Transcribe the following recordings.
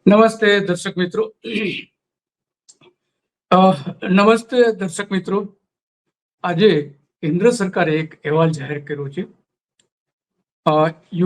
નમસ્તે દર્શક મિત્રો. નમસ્તે દર્શક મિત્રો. આજે કેન્દ્ર સરકારે એક અહેવાલ જાહેર કર્યો છે,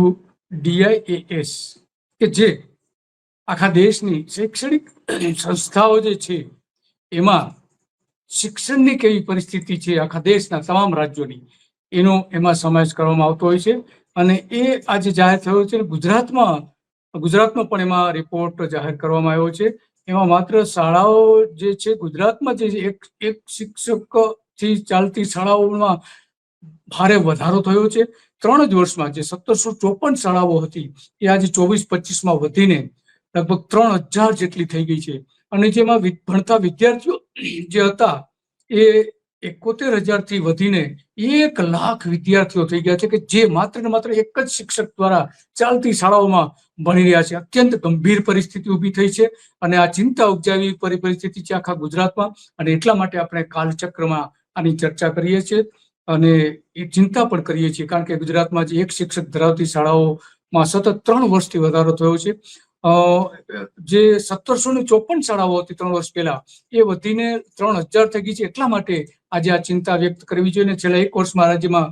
UDIAS, કે જે આખા દેશની શૈક્ષણિક સંસ્થાઓ જે છે એમાં શિક્ષણની કેવી પરિસ્થિતિ છે આખા દેશના તમામ રાજ્યોની, એનો એમાં સમાવેશ કરવામાં આવતો હોય છે. અને એ આજે જાહેર થયો છે. ગુજરાતનો પણ એમાં રિપોર્ટ જાહેર કરવામાં આવ્યો છે. એમાં માત્ર શાળાઓ જે છે ગુજરાતમાં જે એક શિક્ષકથી ચાલતી શાળાઓમાં ભારે વધારો થયો છે. 3 જ વર્ષમાં જે 1754 શાળાઓ હતી એ આજે 24-25માં વધીને લગભગ 3000 જેટલી થઈ ગઈ છે. અને જેમાં ભણતા વિદ્યાર્થીઓ જે હતા એ 71,000 થી વધીને 1 લાખ વિદ્યાર્થીઓ થઈ ગયા છે, કે જે માત્ર ને માત્ર એક જ શિક્ષક દ્વારા ચાલતી શાળાઓમાં ભણી રહ્યા છે. અત્યંત ગંભીર પરિસ્થિતિ ઊભી થઈ છે અને આ ચિંતા ઉપજાવી પરિસ્થિતિ છે આખા ગુજરાતમાં. અને એટલા માટે આપણે કાલચક્રમાં આની ચર્ચા કરીએ છીએ અને એ ચિંતા પણ કરીએ છીએ, કારણ કે ગુજરાતમાં જે એક શિક્ષક ધરાવતી શાળાઓમાં સતત 3 વર્ષથી વધારો થયો છે. જે 1754 શાળાઓ હતી 3 વર્ષ પહેલા, એ વધીને 3000 થઈ ગઈ છે. એટલા માટે આજે આ ચિંતા વ્યક્ત કરવી જોઈએ. છેલ્લા 1 વર્ષમાં રાજ્યમાં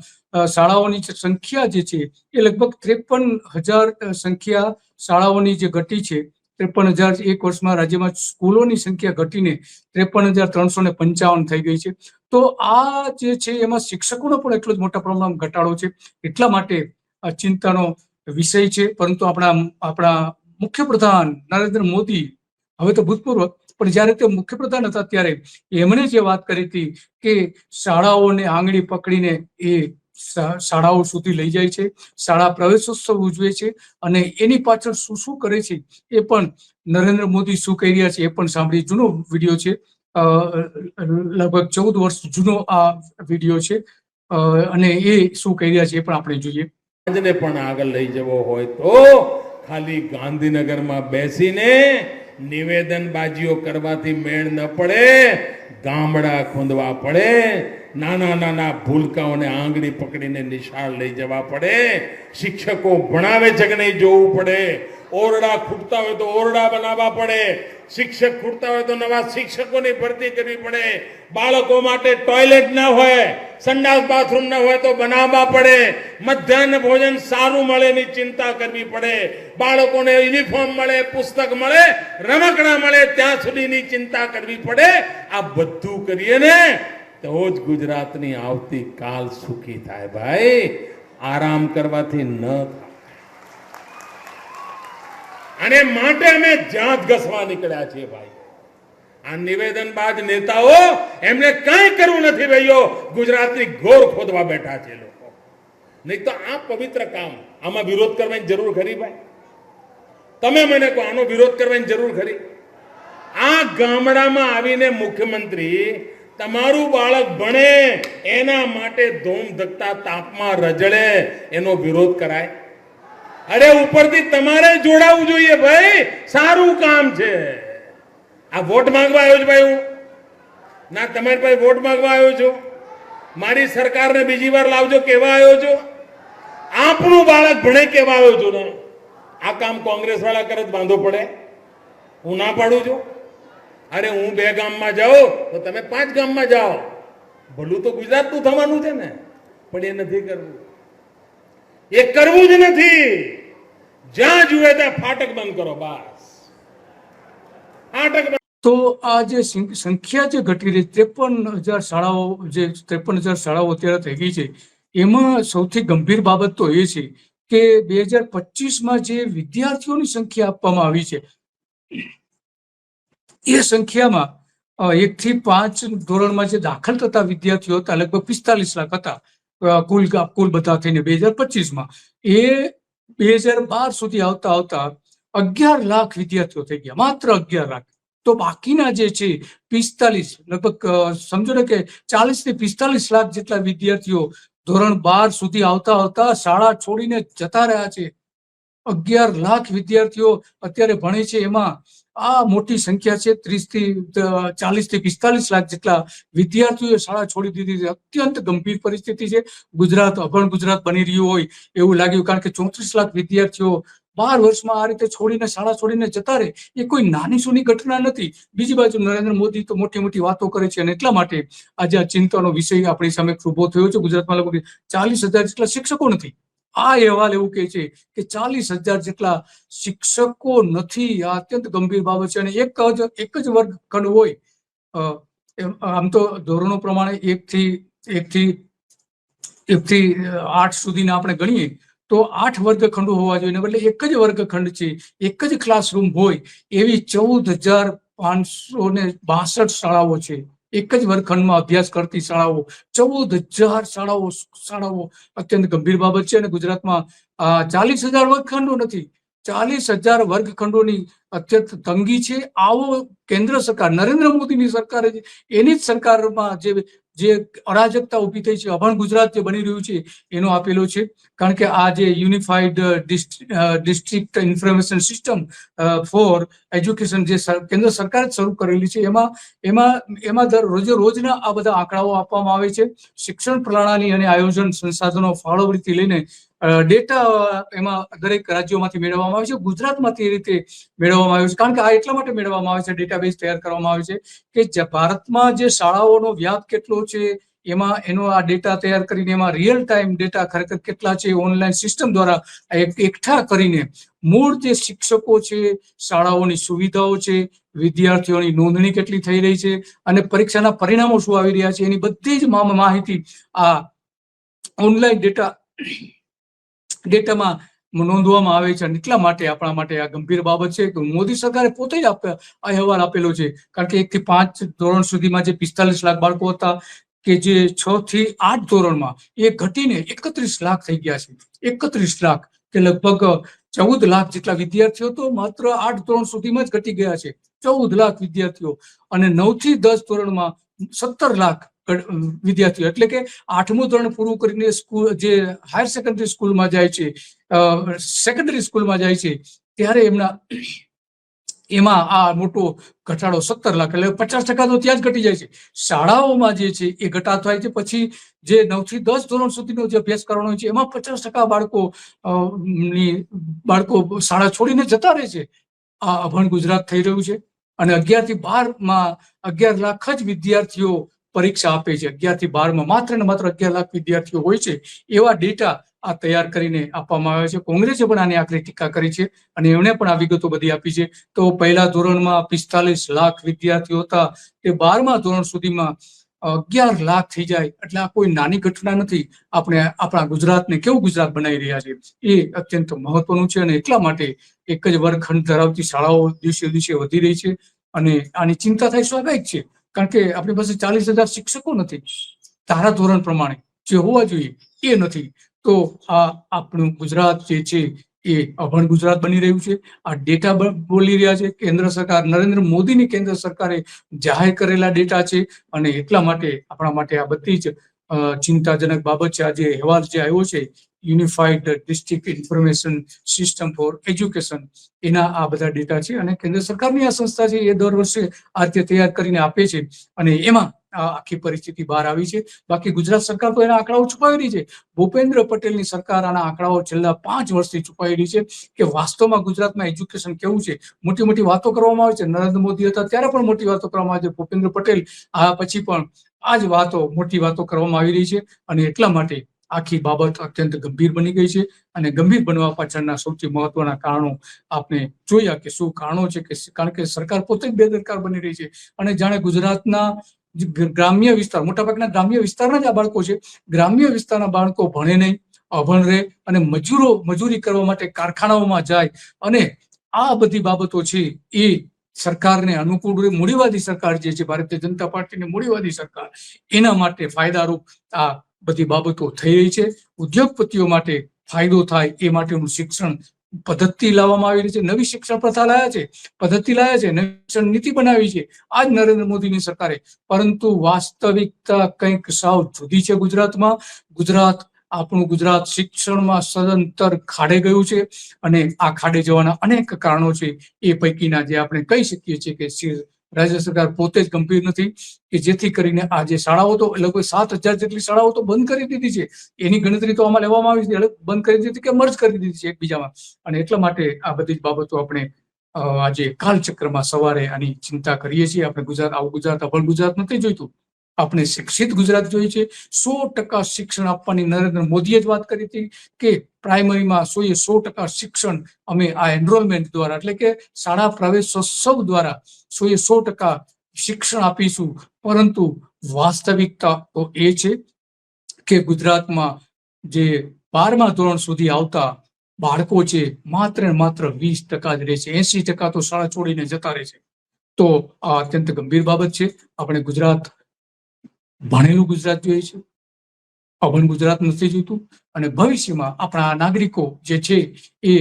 શાળાઓની સંખ્યા જે છે એ લગભગ 53,000 સંખ્યા શાળાઓની જે ઘટી છે. 53,000 1 વર્ષમાં રાજ્યમાં સ્કૂલોની સંખ્યા ઘટીને 53,355 થઈ ગઈ છે. તો આ જે છે એમાં શિક્ષકોનો પણ એટલો જ મોટા પ્રમાણમાં ઘટાડો છે. એટલા માટે આ ચિંતાનો વિષય છે. પરંતુ આપણા મુખ્યપ્રધાન નરેન્દ્ર મોદી, હવે તો ભૂતપૂર્વ, પણ જ્યારે તે મુખ્યપ્રધાન હતા ત્યારે એમણે જે વાત કરી હતી કે શાળાઓને આંગળી પકડીને એ શાળાઓ સુધી લઈ જાય છે, શાળા પ્રવેશોત્સવ ઉજવે છે અને એની પાછળ શું શું કરે છે એ પણ નરેન્દ્ર મોદી શું કહી રહ્યા છે એ પણ સાંભળી. જૂનો વિડીયો છે, લગભગ 14 વર્ષ જૂનો આ વિડીયો છે અને એ શું કહી રહ્યા છે એ પણ આપણે જોઈએ. પણ આગળ લઈ જવો હોય તો ખાલી ગાંધીનગરમાં બેસીને નિવેદનબાજીઓ કરવાથી મેળ ન પડે, ગામડા ખોંદવા પડે, નાના નાના ભૂલકાઓને આંગળી પકડીને નિશાળ લઈ જવા પડે, શિક્ષકો ભણાવે છે કે નહીં જોવું પડે, ઓરડા ખૂટતા હોય તો ઓરડા બનાવવા પડે, શિક્ષક ખૂટતા હોય તો નવા શિક્ષકોની ભરતી કરવી પડે, બાળકો માટે ટોયલેટ ના હોય, સંડાસ બાથરૂમ ના હોય તો બનાવવા પડે, મધ્યાહન ભોજન સારું મળે એની ચિંતા કરવી પડે, બાળકોને યુનિફોર્મ મળે, પુસ્તક મળે, રમકડા મળે ત્યાં સુધીની ચિંતા કરવી પડે. આ બધું કરીએ ને તો જ ગુજરાતની આવતી કાલ સુખી થાય. ભાઈ, આરામ કરવાથી ન થાય. અને માટે અમે જાત ઘસવા નીકળ્યા છીએ. ભાઈ, આ નિવેદનબાજ નેતાઓ, એમને કઈ કરવું નથી ભાઈઓ, ગુજરાતની ગોર ખોદવા બેઠા છે લોકો. નહીં તો આ પવિત્ર કામ, આમાં વિરોધ કરવાની જરૂર ખરી? ભાઈ, તમે મને કહો, આનો વિરોધ કરવાની જરૂર ખરી? આ ગામડામાં આવીને મુખ્યમંત્રી તમારું બાળક ભણે એના માટે ધૂમ ધકતા તાપમાં રજળે, એનો વિરોધ કરાય? અરે, ઉપરથી તમારે જોડાવું જોઈએ. ભાઈ, સારું કામ છે. આ વોટ માંગવા આવ્યો છું ભાઈ હું? ના, તમારી પાસે વોટ માંગવા આવ્યો છું? મારી સરકારને બીજી વાર લાવજો કેવા આવ્યો છો? આપણું બાળક ભણે કેવા આવ્યો છું ને? આ કામ કોંગ્રેસ વાળા કરે બાંધો પડે? હું ના પાડું છું? અરે, હું 2 ગામમાં જાઉં તો તમે 5 ગામમાં જાઓ. ભલું તો ગુજરાતનું થવાનું છે ને, પણ એ નથી કરવું. એ કરવું જ નથી. જ્યાં જુએ ત્યાં ફાટક બંધ કરો, બસ. ફાટક. તો આ જે સંખ્યા જે ઘટી રહી, 53,000 શાળાઓ, જે 53,000 શાળાઓ અત્યારે થઈ ગઈ છે, એમાં સૌથી ગંભીર બાબત તો એ છે કે 2025માં જે વિદ્યાર્થીઓની સંખ્યા આપવામાં આવી છે એ સંખ્યામાં 1 થી 5 ધોરણમાં જે દાખલ થતા વિદ્યાર્થીઓ હતા લગભગ 45 લાખ હતા કુલ બધા થઈને 2025માં. એ 2012 સુધી આવતા 11 લાખ વિદ્યાર્થીઓ થઈ ગયા, માત્ર 11 લાખ. તો બાકીના જે છે 45, લગભગ સમજો ને કે 40 થી 45 લાખ જેટલા વિદ્યાર્થીઓ ધોરણ 12 સુધી આવતા શાળા છોડીને જતા રહ્યા છે. 11 લાખ વિદ્યાર્થીઓ અત્યારે ભણે છે. એમાં આ મોટી સંખ્યા છે. 40 થી 45 લાખ જેટલા વિદ્યાર્થીઓએ શાળા છોડી દીધી છે. અત્યંત ગંભીર પરિસ્થિતિ છે. ગુજરાત અભણ ગુજરાત બની રહ્યું હોય એવું લાગ્યું, કારણ કે 34 લાખ વિદ્યાર્થીઓ 12 વર્ષમાં આ રીતે છોડીને શાળા છોડીને જતા રહે એ કોઈ નાની સૂની ઘટના નથી. બીજી બાજુ નરેન્દ્ર મોદી તો મોટી મોટી વાતો કરે છે અને એટલા માટે આજે આ ચિંતાનો વિષય આપણી સામે ઉભો થયો છે. ગુજરાતમાં લગભગ 40,000 જેટલા શિક્ષકો નથી. આ અહેવાલ એવું કહે છે કે 40,000 જેટલા શિક્ષકો નથી. આ અત્યંત ગંભીર બાબત છે અને એક જ વર્ગખંડ હોય. આમ તો ધોરણો પ્રમાણે 1 થી 8 સુધીના આપણે ગણીએ તો 8 વર્ગખંડો હોવા જોઈએ, એટલે એક જ વર્ગખંડ છે, એક જ ક્લાસરૂમ હોય એવી 14,562 શાળાઓ છે. એક જ વર્ગખંડમાં અભ્યાસ કરતી શાળાઓ 14,000 શાળાઓ અત્યંત ગંભીર બાબત છે. અને ગુજરાતમાં 40,000 વર્ગખંડો નથી, 40,000 વર્ગખંડોની અત્યંત તંગી છે. આવો કેન્દ્ર સરકાર, નરેન્દ્ર મોદીની સરકાર, એની જ સરકારમાં જે અરાજકતા ઉભી થઈ છે, અભણ ગુજરાત જે બની રહ્યું છે એનો આપેલો છે. કારણ કે આ જે unified district information system for education જે કેન્દ્ર સરકારે શરૂ કરેલી છે એમાં રોજના આ બધા આંકડાઓ આપવામાં આવે છે. શિક્ષણ પ્રણાલી અને આયોજન સંસાધનો ફાળવણીથી લઈને ડેટા એમાં દરેક રાજ્યોમાંથી મેળવવામાં આવે છે. ગુજરાતમાંથી એ રીતે મેળવવામાં આવ્યું છે. કારણ કે આ એટલા માટે મેળવવામાં આવે છે, ડેટાબેઝ તૈયાર કરવામાં આવે છે કે ભારતમાં જે શાળાઓનો વ્યાપ કેટલો છે એમાં એનો આ ડેટા તૈયાર કરીને એમાં રિયલ ટાઈમ ડેટા ખરેખર કેટલા છે ઓનલાઈન સિસ્ટમ દ્વારા એકઠા કરીને મૂળ જે શિક્ષકો છે, શાળાઓની સુવિધાઓ છે, વિદ્યાર્થીઓની નોંધણી કેટલી થઈ રહી છે અને પરીક્ષાના પરિણામો શું આવી રહ્યા છે એની બધી જ માહિતી આ ઓનલાઈન ડેટામાં નોંધવામાં આવે છે. અને એટલા માટે આપણા માટે આ ગંભીર બાબત છે કે મોદી સરકારે પોતે જ અહેવાલ આપેલો છે. કારણ કે 1 થી 5 ધોરણ સુધીમાં જે 45 લાખ બાળકો હતા કે જે 6 થી 8 ધોરણમાં એ ઘટીને 31 લાખ થઈ ગયા છે. 31 લાખ કે લગભગ 14 લાખ જેટલા વિદ્યાર્થીઓ તો માત્ર 8 ધોરણ સુધીમાં જ ઘટી ગયા છે. 14 લાખ વિદ્યાર્થીઓ અને 9 થી 10 ધોરણમાં 17 લાખ વિદ્યાર્થીઓ, એટલે કે 8મું ધોરણ પૂરું કરીને સ્કૂલ જે હાયર સેકન્ડરી સ્કૂલમાં જાય છે, સેકન્ડરી સ્કૂલમાં જાય છે ત્યારે એમાં આ મોટો ઘટાડો 17 લાખ, એટલે 50% તો ત્યાં જ ઘટી જાય છે. શાળાઓમાં જે છે એ ઘટાડો થાય છે. પછી જે 9 થી 10 ધોરણ સુધીનો જે અભ્યાસ કરવાનો છે એમાં 50% બાળકો શાળા છોડીને જતા રહે છે. આ અભણ ગુજરાત થઈ રહ્યું છે. અને 11 થી 12માં 11 લાખ જ વિદ્યાર્થીઓ પરીક્ષા આપે છે. 11 થી 12માં માત્ર ને માત્ર 11 લાખ વિદ્યાર્થીઓ હોય છે. એવા ડેટા આ તૈયાર કરીને આપવામાં આવે છે. કોંગ્રેસે પણ આની આકરી ટીકા કરી છે અને એમણે પણ આ વિગતો બધી આપી છે. તો પહેલા ધોરણમાં 45 લાખ વિદ્યાર્થીઓ હતા તે 12મા ધોરણ સુધીમાં 11 લાખ થઈ જાય એટલે આ કોઈ નાની ઘટના નથી. આપણે આપણા ગુજરાતને કેવું ગુજરાત બનાવી રહ્યા છે એ અત્યંત મહત્વનું છે. અને એટલા માટે એક જ વર્ગખંડ ધરાવતી શાળાઓ દિવસે દિવસે વધી રહી છે અને આની ચિંતા થાય સ્વાભાવિક છે. કારણ કે આપણી પાસે 40,000 શિક્ષકો નથી, ધારા ધોરણ પ્રમાણે જે હોવા જોઈએ એ નથી. તો આ આપણું ગુજરાત જે છે એ અભણ ગુજરાત બની રહ્યું છે. આ ડેટા બોલી રહ્યા છે. કેન્દ્ર સરકાર, નરેન્દ્ર મોદીની કેન્દ્ર સરકારે જાહેર કરેલા ડેટા છે અને એટલા માટે આપણા માટે આ બધી જ ચિંતાજનક બાબત છે. આ જે અહેવાલ જે આવ્યો છે unified district information system for education, એના આ બધા ડેટા છે અને કેન્દ્ર સરકારની આ સંસ્થા છે એ દર વર્ષે આ રીતે તૈયાર કરીને આપે છે અને એમાં આ આખી પરિસ્થિતિ બહાર આવી છે. બાકી ગુજરાત સરકાર તો એના આંકડાઓ છુપાવી રહી છે. ભૂપેન્દ્ર પટેલની સરકાર આના આંકડાઓ છેલ્લા 5 વર્ષથી છુપાવી રહી છે કે વાસ્તવમાં ગુજરાતમાં એજ્યુકેશન કેવું છે. મોટી મોટી વાતો કરવામાં આવે છે. નરેન્દ્ર મોદી હતા ત્યારે પણ મોટી વાતો કરવામાં આવે છે. ભૂપેન્દ્ર પટેલ આ પછી પણ આ જ મોટી વાતો કરવામાં આવી રહી છે અને એટલા માટે આખી બાબત અત્યંત ગંભીર બની ગઈ છે. અને ગંભીર બનવા પાછળના સૌથી મહત્વના કારણો આપણે જોયા કે શું કારણો છે. કારણ કે સરકાર પોતે જ બેદરકાર બની રહી છે અને જાણે ગુજરાતના ગ્રામ્ય વિસ્તાર, મોટાભાગના ગ્રામ્ય વિસ્તારના જ આ બાળકો છે. ગ્રામ્ય વિસ્તારના બાળકો ભણે નહીં, અભણ રહે અને મજૂરી કરવા માટે કારખાનાઓમાં જાય અને આ બધી બાબતો છે એ સરકારને અનુકૂળ, મૂડીવાદી સરકાર જે છે ભારતીય જનતા પાર્ટીની મૂડીવાદી સરકાર, એના માટે ફાયદારૂપ આ બધી બાબતો થઈ રહી છે. ઉદ્યોગપતિઓ માટે ફાયદો થાય એ માટેનું શિક્ષણ પદ્ધતિ લાવવામાં આવી રહી છે. નવી શિક્ષણ પ્રથા લાયા છે, પદ્ધતિ લાયા છે, નવી શિક્ષણ નીતિ બનાવી છે આજ નરેન્દ્ર મોદીની સરકારે. પરંતુ વાસ્તવિકતા કંઈક સાવ જુદી છે ગુજરાતમાં. આપણું ગુજરાત શિક્ષણમાં સદંતર ખાડે ગયું છે અને આ ખાડે જવાના અનેક કારણો છે. એ પૈકીના જે આપણે કહી શકીએ છીએ કે રાજ્ય સરકાર પોતે જ ગંભીર નથી કે જેથી કરીને આ જે શાળાઓ તો લગભગ 7,000 જેટલી શાળાઓ તો બંધ કરી દીધી છે. એની ગણતરી તો આમાં લેવામાં આવી છે, બંધ કરી દીધી કે મર્જ કરી દીધી છે એકબીજામાં. અને એટલા માટે આ બધી જ બાબતો આપણે આજે કાલચક્રમાં સવારે આની ચિંતા કરીએ છીએ. આપણે આવું ગુજરાત અભણ ગુજરાત નથી જોઈતું, આપણે શિક્ષિત ગુજરાત જોઈએ છે. 100% શિક્ષણ આપવાની નરેન્દ્ર મોદીએ જ વાત કરી હતી કે પ્રાઇમરીમાં 100% શિક્ષણ અમે આ એનરોલમેન્ટ દ્વારા એટલે કે શાળા પ્રવેશોત્સવ દ્વારા 100% શિક્ષણ આપીશું. પરંતુ વાસ્તવિકતા તો એ છે કે ગુજરાતમાં જે 12મા ધોરણ સુધી આવતા બાળકો છે માત્ર ને માત્ર 20% જ રહે છે. 80% તો શાળા છોડીને જતા રહે છે. તો આ અત્યંત ગંભીર બાબત છે. આપણે ગુજરાત ભણેલું ગુજરાત જોઈએ છે, અભણ ગુજરાત નથી જોઈતું. અને ભવિષ્યમાં આપણા નાગરિકો જે છે એ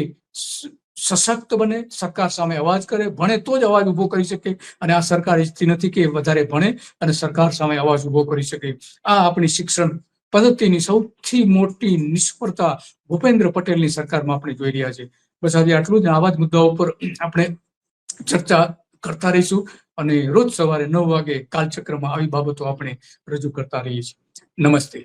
સશક્ત બને, સરકાર સામે અવાજ કરે, ભણે તો જ અવાજ ઉભો કરી શકે. અને આ સરકાર ઈચ્છતી નથી કે વધારે ભણે અને સરકાર સામે અવાજ ઉભો કરી શકે. આ આપણી શિક્ષણ પદ્ધતિની સૌથી મોટી નિષ્ફળતા ભૂપેન્દ્ર પટેલની સરકારમાં આપણે જોઈ રહ્યા છે. બસ આજે આટલું જ. આવા જ મુદ્દાઓ પર આપણે ચર્ચા કરતા રહીશું અને રોજ સવારે 9 વાગે કાલચક્રમાં આવી બાબતો આપણે રજૂ કરતા રહીએ છીએ. નમસ્તે.